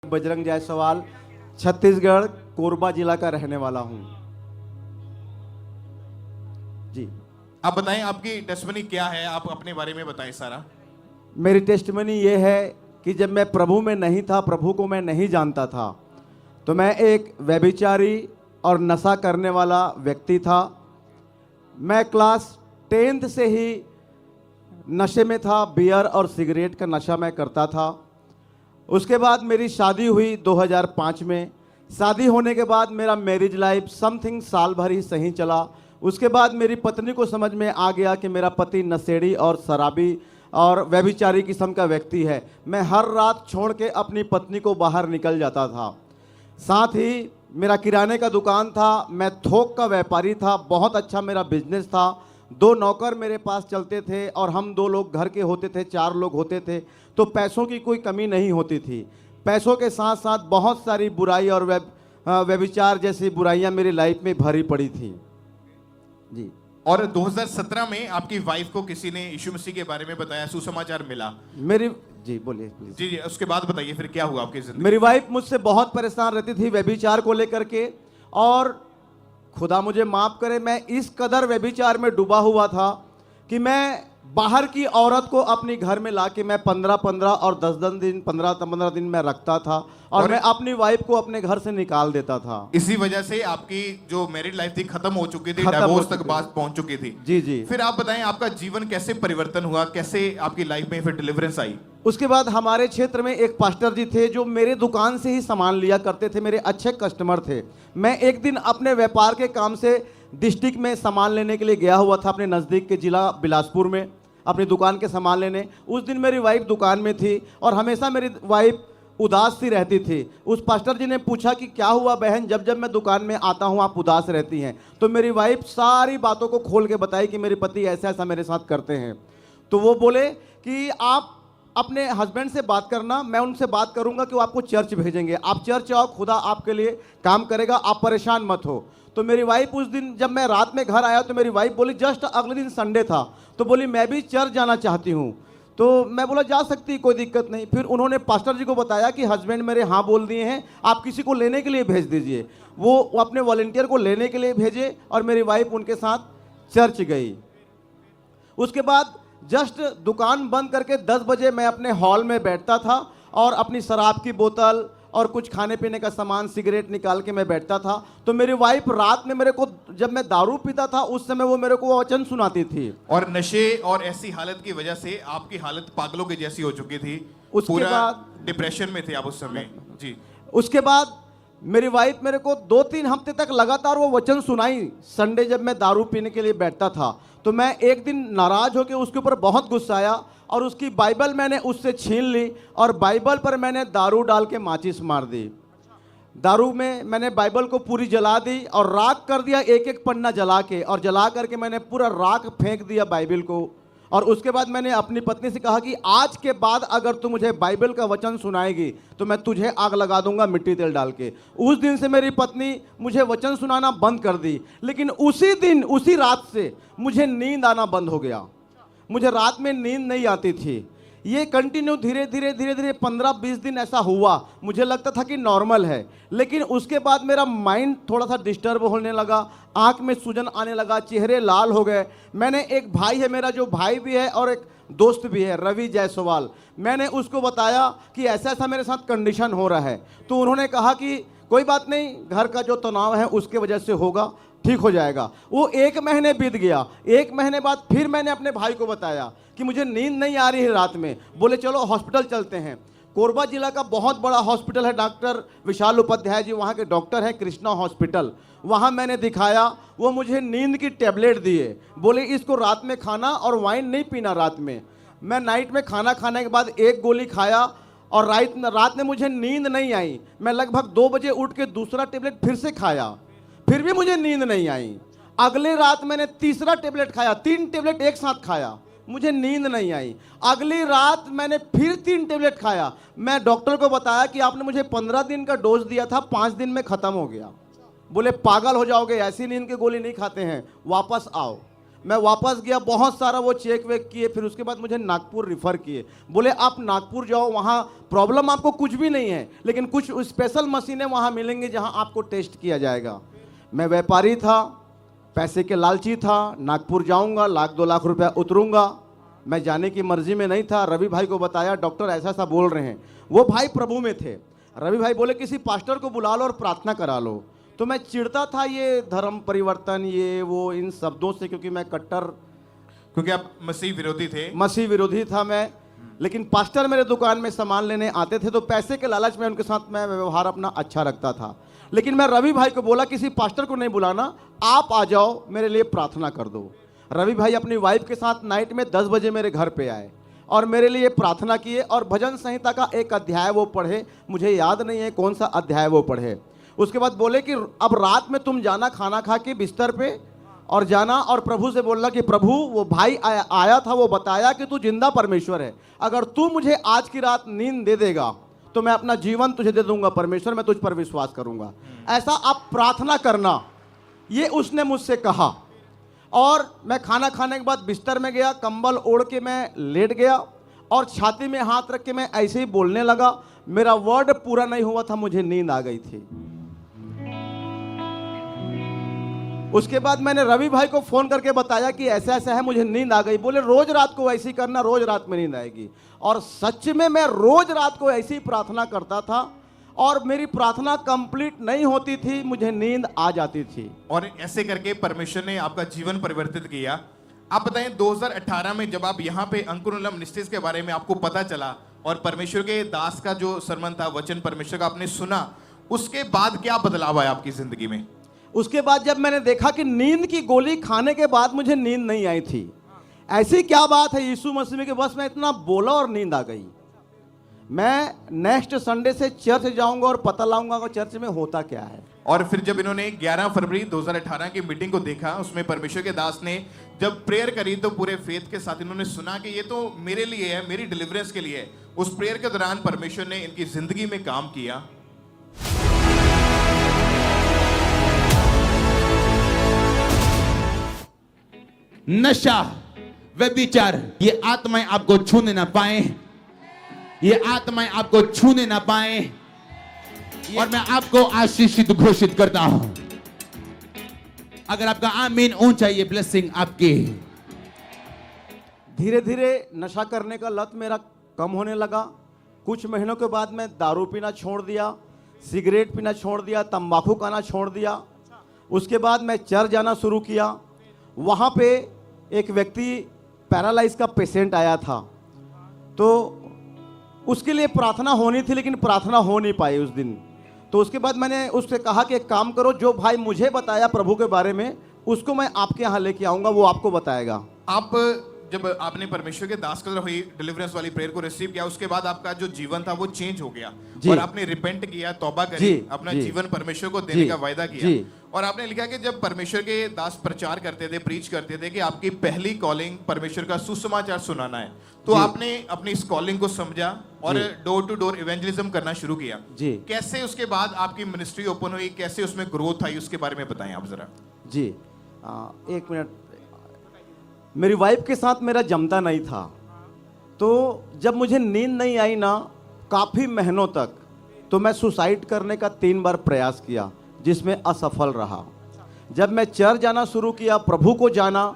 बजरंग जायसवाल, छत्तीसगढ़ कोरबा जिला का रहने वाला हूं जी। आप बताएं आपकी टेस्टमनी क्या है, आप अपने बारे में बताएं सारा। मेरी टेस्टमनी ये है कि जब मैं प्रभु में नहीं था, प्रभु को मैं नहीं जानता था, तो मैं एक व्यभिचारी और नशा करने वाला व्यक्ति था। मैं क्लास 10th से ही नशे में था, बियर और सिगरेट का नशा मैं करता था। उसके बाद मेरी शादी हुई 2005 में। शादी होने के बाद मेरा मैरिज लाइफ समथिंग साल भर ही सही चला। उसके बाद मेरी पत्नी को समझ में आ गया कि मेरा पति नशेड़ी और शराबी और व्यभिचारी किस्म का व्यक्ति है। मैं हर रात छोड़ के अपनी पत्नी को बाहर निकल जाता था। साथ ही मेरा किराने का दुकान था, मैं थोक का व्यापारी था, बहुत अच्छा मेरा बिजनेस था। 2 नौकर मेरे पास चलते थे और हम 2 लोग घर के होते थे, 4 लोग होते थे, तो पैसों की कोई कमी नहीं होती थी। पैसों के साथ साथ बहुत सारी बुराई और व्यभिचार जैसी बुराइयां मेरी लाइफ में भरी पड़ी थी जी। और 2017 में आपकी वाइफ को किसी ने यीशु मसीह के बारे में बताया, सुसमाचार मिला। मेरी जी बोलिए प्लीज। जी जी, उसके बाद बताइए फिर क्या हुआ आपकी जिंदगी। मेरी वाइफ मुझसे बहुत परेशान रहती थी व्यभिचार को लेकर के, और खुदा मुझे माफ करे, मैं इस कदर व्यभिचार में डूबा हुआ था कि मैं बाहर की औरत को अपनी घर में लाके मैं 15-15 और 10-10 दिन 15-15 दिन में रखता था, और मैं अपनी वाइफ को अपने घर से निकाल देता था। इसी वजह से आपकी जो मैरिड लाइफ थी खत्म हो चुकी थी, डिवोर्स तक बात पहुंच चुकी थी। जी जी। फिर आप बताएं आपका जीवन कैसे परिवर्तन हुआ, कैसे आपकी लाइफ में फिर डिलीवरेंस आई। उसके बाद हमारे क्षेत्र में एक पास्टर जी थे जो मेरे दुकान से ही सामान लिया करते थे, मेरे अच्छे कस्टमर थे। मैं एक दिन अपने व्यापार के काम से डिस्ट्रिक्ट में सामान लेने के लिए गया हुआ था, अपने नज़दीक के जिला बिलासपुर में अपनी दुकान के सामान लेने। उस दिन मेरी वाइफ दुकान में थी और हमेशा मेरी वाइफ उदास सी रहती थी। उस पास्टर जी ने पूछा कि क्या हुआ बहन, जब जब मैं दुकान में आता हूँ आप उदास रहती हैं। तो मेरी वाइफ सारी बातों को खोल के बताई कि मेरे पति ऐसा ऐसा मेरे साथ करते हैं। तो वो बोले कि आप अपने हस्बैंड से बात करना, मैं उनसे बात करूंगा कि वो आपको चर्च भेजेंगे, आप चर्च आओ, खुदा आपके लिए काम करेगा, आप परेशान मत हो। तो मेरी वाइफ उस दिन जब मैं रात में घर आया तो मेरी वाइफ बोली, जस्ट अगले दिन संडे था, तो बोली मैं भी चर्च जाना चाहती हूँ। तो मैं बोला जा सकती, कोई दिक्कत नहीं। फिर उन्होंने पास्टर जी को बताया कि हस्बैंड मेरे हाँ बोल दिए हैं, आप किसी को लेने के लिए भेज दीजिए। वो अपने वॉलंटियर को लेने के लिए भेजे और मेरी वाइफ उनके साथ चर्च गई। उसके बाद जस्ट दुकान बंद करके 10 बजे मैं अपने हॉल में बैठता था और अपनी शराब की बोतल और कुछ खाने पीने का सामान, सिगरेट निकाल के मैं बैठता था। तो मेरी वाइफ रात में मेरे को, जब मैं दारू पीता था उस समय वो मेरे को वचन सुनाती थी। और नशे और ऐसी हालत की वजह से आपकी हालत पागलों की जैसी हो चुकी थी। उसके बाद डिप्रेशन में थे आप उस समय जी। उसके बाद मेरी वाइफ मेरे को 2-3 हफ्ते तक लगातार वो वचन सुनाई। संडे जब मैं दारू पीने के लिए बैठता था तो मैं एक दिन नाराज होकर उसके ऊपर बहुत गुस्सा आया और उसकी बाइबल मैंने उससे छीन ली और बाइबल पर मैंने दारू डाल के माचिस मार दी। दारू में मैंने बाइबल को पूरी जला दी और राख कर दिया, एक एक पन्ना जला के, और जला करके मैंने पूरा राख फेंक दिया बाइबल को। और उसके बाद मैंने अपनी पत्नी से कहा कि आज के बाद अगर तू मुझे बाइबल का वचन सुनाएगी तो मैं तुझे आग लगा दूंगा मिट्टी तेल डाल के। उस दिन से मेरी पत्नी मुझे वचन सुनाना बंद कर दी। लेकिन उसी दिन, उसी रात से मुझे नींद आना बंद हो गया। मुझे रात में नींद नहीं आती थी। ये कंटिन्यू धीरे धीरे 15-20 दिन ऐसा हुआ। मुझे लगता था कि नॉर्मल है, लेकिन उसके बाद मेरा माइंड थोड़ा सा डिस्टर्ब होने लगा, आंख में सूजन आने लगा, चेहरे लाल हो गए। मैंने एक भाई है मेरा, जो भाई भी है और एक दोस्त भी है, रवि जायसवाल, मैंने उसको बताया कि ऐसा ऐसा मेरे साथ कंडीशन हो रहा है। तो उन्होंने कहा कि कोई बात नहीं, घर का जो तनाव है उसके वजह से होगा, ठीक हो जाएगा। वो 1 महीने बीत गया। 1 महीने बाद फिर मैंने अपने भाई को बताया कि मुझे नींद नहीं आ रही है रात में। बोले चलो हॉस्पिटल चलते हैं। कोरबा जिला का बहुत बड़ा हॉस्पिटल है, डॉक्टर विशाल उपाध्याय जी वहाँ के डॉक्टर हैं, कृष्णा हॉस्पिटल। वहाँ मैंने दिखाया, वो मुझे नींद की टेबलेट दिए, बोले इसको रात में खाना और वाइन नहीं पीना रात में। मैं नाइट में खाना खाने के बाद 1 गोली खाया और रात में मुझे नींद नहीं आई। मैं लगभग 2 बजे उठ के दूसरा टेबलेट फिर से खाया, फिर भी मुझे नींद नहीं आई। अगले रात मैंने तीसरा टेबलेट खाया, 3 टेबलेट एक साथ खाया, मुझे नींद नहीं आई। अगली रात मैंने फिर 3 टेबलेट खाया। मैं डॉक्टर को बताया कि आपने मुझे 15 दिन का डोज दिया था, 5 दिन में ख़त्म हो गया। बोले पागल हो जाओगे, ऐसी नींद की गोली नहीं खाते हैं, वापस आओ। मैं वापस गया, बहुत सारा वो चेक वेक किए, फिर उसके बाद मुझे नागपुर रिफ़र किए। बोले आप नागपुर जाओ, वहाँ प्रॉब्लम आपको कुछ भी नहीं है, लेकिन कुछ स्पेशल मशीनें वहाँ मिलेंगी जहाँ आपको टेस्ट किया जाएगा। मैं व्यापारी था, पैसे के लालची था, नागपुर जाऊँगा, 1-2 लाख रुपया उतरूँगा। मैं जाने की मर्जी में नहीं था। रवि भाई को बताया डॉक्टर ऐसा ऐसा बोल रहे हैं। वो भाई प्रभु में थे। रवि भाई बोले किसी पास्टर को बुला लो और प्रार्थना करा लो। तो मैं चिढ़ता था ये धर्म परिवर्तन, ये वो, इन शब्दों से, क्योंकि मैं कट्टर, क्योंकि आप मसीह विरोधी थे। मसीह विरोधी था मैं। लेकिन पास्टर मेरे दुकान में सामान लेने आते थे तो पैसे के लालच में उनके साथ मैं व्यवहार अपना अच्छा रखता था। लेकिन मैं रवि भाई को बोला किसी पास्टर को नहीं बुलाना, आप आ जाओ, मेरे लिए प्रार्थना कर दो। रवि भाई अपनी वाइफ के साथ नाइट में 10 बजे मेरे घर पे आए और मेरे लिए प्रार्थना किए और भजन संहिता का एक अध्याय वो पढ़े। मुझे याद नहीं है कौन सा अध्याय वो पढ़े। उसके बाद बोले कि अब रात में तुम जाना खाना खा के बिस्तर पे और जाना और प्रभु से बोलना कि प्रभु, वो भाई आया था, वो बताया कि तू जिंदा परमेश्वर है, अगर तू मुझे आज की रात नींद दे देगा तो मैं अपना जीवन तुझे दे दूंगा परमेश्वर, मैं तुझ पर विश्वास करूंगा। ऐसा आप प्रार्थना करना, ये उसने मुझसे कहा। और मैं खाना खाने के बाद बिस्तर में गया, कंबल ओढ़ के मैं लेट गया और छाती में हाथ रख के मैं ऐसे ही बोलने लगा। मेरा वर्ड पूरा नहीं हुआ था, मुझे नींद आ गई थी। उसके बाद मैंने रवि भाई को फोन करके बताया कि ऐसा ऐसा है, मुझे नींद आ गई। बोले रोज रात को ऐसे ही करना, रोज रात में नींद आएगी। और सच में मैं रोज रात को ऐसी प्रार्थना करता था और मेरी प्रार्थना कंप्लीट नहीं होती थी, मुझे नींद आ जाती थी। और ऐसे करके परमेश्वर ने आपका जीवन परिवर्तित किया। आप बताएं 2018 में जब आप यहाँ पे अंकुरम मिनिस्ट्रीज के बारे में आपको पता चला और परमेश्वर के दास का जो सरमन था, वचन परमेश्वर का आपने सुना, उसके बाद क्या बदलाव आया आपकी जिंदगी में? उसके बाद जब मैंने देखा कि नींद की गोली खाने के बाद मुझे नींद नहीं आई थी। ऐसी क्या बात है यीशु मसीह के, बस मैं इतना बोला और नींद आ गई। मैं नेक्स्ट संडे से चर्च जाऊंगा और पता लाऊंगा कि चर्च में होता क्या है। और फिर जब इन्होंने 11 फरवरी 2018 की मीटिंग को देखा, उसमें परमेश्वर के दास ने जब प्रेयर करी तो पूरे फेथ के साथ इन्होंने सुना कि ये तो मेरे लिए है, मेरी डिलीवरेंस के लिए है। उस प्रेयर के दौरान परमेश्वर ने इनकी जिंदगी में काम किया। नशा, व्यभिचार, ये आत्माएं आपको छूने ना पाए, ये आत्माएं आपको छूने ना पाए। और मैं आपको आशीषित घोषित करता हूं। अगर आपका आमीन ऊंचा, ये ब्लेसिंग आपकी। धीरे धीरे नशा करने का लत मेरा कम होने लगा। कुछ महीनों के बाद मैं दारू पीना छोड़ दिया, सिगरेट पीना छोड़ दिया, तंबाकू खाना छोड़ दिया। उसके बाद मैं चर्च जाना शुरू किया। वहाँ पे एक व्यक्ति पैरालाइज का पेशेंट आया था, तो उसके लिए प्रार्थना होनी थी, लेकिन प्रार्थना हो नहीं पाई उस दिन। तो उसके बाद मैंने उससे कहा कि एक काम करो, जो भाई मुझे बताया प्रभु के बारे में, उसको मैं आपके यहाँ लेके आऊँगा, वो आपको बताएगा। आप जब आपने परमेश्वर के दास का हुई डिलीवरेंस वाली प्रेयर को रिसीव किया, उसके बाद आपका जो जीवन था वो चेंज हो गया और आपने रिपेंट किया, तौबा करी, अपना जीवन परमेश्वर को देने का वायदा किया। और आपने लिखा कि जब परमेश्वर के दास प्रचार करते थे, प्रीच करते थे कि आपकी पहली कॉलिंग परमेश्वर का सुसमाचार सुनाना है, तो आपने अपनी इस कॉलिंग को समझा और डोर टू डोर इवेंजलिज्म करना शुरू किया। कैसे उसके बाद आपकी मिनिस्ट्री ओपन हुई, कैसे उसमें ग्रोथ आई, उसके बारे में बताएं आप जरा। जी एक मिनट। मेरी वाइफ के साथ मेरा जमता नहीं था, तो जब मुझे नींद नहीं आई ना काफ़ी महीनों तक, तो मैं सुसाइड करने का 3 बार प्रयास किया, जिसमें असफल रहा। जब मैं चर्च जाना शुरू किया, प्रभु को जाना,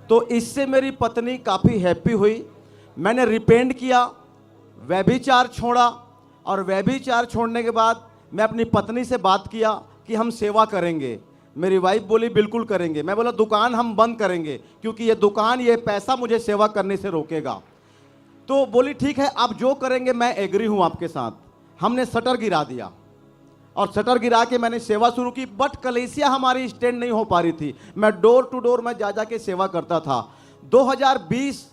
तो इससे मेरी पत्नी काफ़ी हैप्पी हुई। मैंने रिपेंट किया, व्यभिचार छोड़ा, और व्यभिचार छोड़ने के बाद मैं अपनी पत्नी से बात किया कि हम सेवा करेंगे। मेरी वाइफ बोली बिल्कुल करेंगे। मैं बोला दुकान हम बंद करेंगे, क्योंकि ये दुकान, ये पैसा मुझे सेवा करने से रोकेगा। तो बोली ठीक है, आप जो करेंगे मैं एग्री हूँ आपके साथ। हमने शटर गिरा दिया और शटर गिरा के मैंने सेवा शुरू की। बट कलीसिया हमारी स्टैंड नहीं हो पा रही थी। मैं डोर टू डोर मैं जा के सेवा करता था। 2020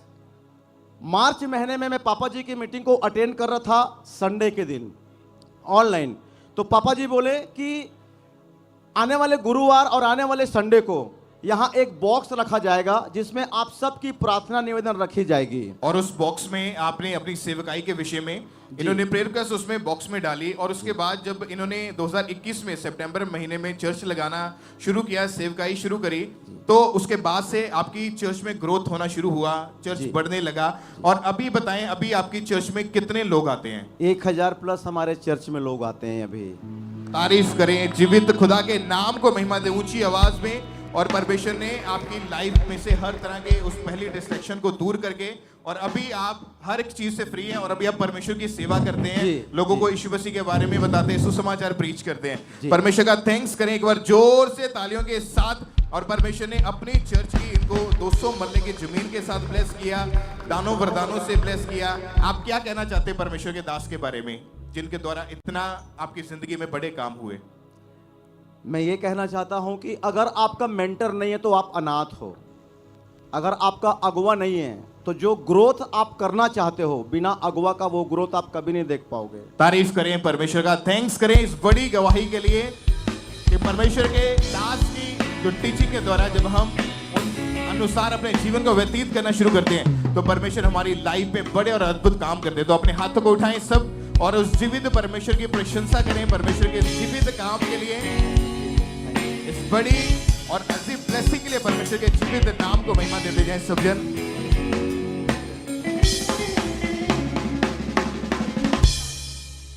मार्च महीने में मैं पापा जी की मीटिंग को अटेंड कर रहा था, संडे के दिन ऑनलाइन। तो पापा जी बोले कि आने वाले गुरुवार और आने वाले संडे को यहाँ एक बॉक्स रखा जाएगा जिसमें आप सबकी प्रार्थना निवेदन रखी जाएगी। और उस बॉक्स में आपने अपनी सेवकाई के विषय में इन्होंने प्रेयर रिक्वेस्ट उसमें बॉक्स में डाली, और उसके बाद जब इन्होंने 2021 में सितंबर महीने में चर्च लगाना शुरू किया, सेवकाई शुरू करी, तो उसके बाद से आपकी चर्च में ग्रोथ होना शुरू हुआ, चर्च बढ़ने लगा। और अभी बताएं, अभी आपकी चर्च में कितने लोग आते हैं? 1000 प्लस हमारे चर्च में लोग आते हैं अभी। तारीफ करें, जीवित खुदा के नाम को महिमा दे ऊंची आवाज में। और परमेश्वर ने आपकी लाइफ में से हर तरह के उस पहली डिस्ट्रैक्शन को दूर करके, और अभी आप हर एक चीज से फ्री हैं, और अभी आप परमेश्वर की सेवा करते हैं, लोगों को यीशु मसीह के बारे में बताते हैं, सुसमाचार प्रीच करते हैं। परमेश्वर का थैंक्स करें एक बार जोर से तालियों के साथ। और परमेश्वर ने अपनी चर्च की इनको 200 मरले की जमीन के साथ ब्लेस किया, दानों वरदानों से ब्लेस किया। आप क्या कहना चाहते हैं परमेश्वर के दास के बारे में, जिनके द्वारा इतना आपकी जिंदगी में बड़े काम हुए? मैं ये कहना चाहता हूं कि अगर आपका मेंटर नहीं है तो आप अनाथ हो। अगर आपका अगुवा नहीं है तो जो ग्रोथ आप करना चाहते हो, बिना अगुवा का वो ग्रोथ आप कभी नहीं देख पाओगे। तारीफ करें परमेश्वर का, थैंक्स करें इस बड़ी गवाही के लिए कि परमेश्वर के दास की जो टीचिंग के द्वारा जब हम उन अनुसार अपने जीवन को व्यतीत करना शुरू करते हैं, तो परमेश्वर हमारी लाइफ में बड़े और अद्भुत काम करते हैं। तो अपने हाथों को उठाएं सब और उस जीवित परमेश्वर की प्रशंसा करें, परमेश्वर के जीवित काम के लिए, इस बड़ी और अजीब ब्लेसिंग के लिए परमेश्वर के जीवित नाम को महिमा देते जाएं सब जन।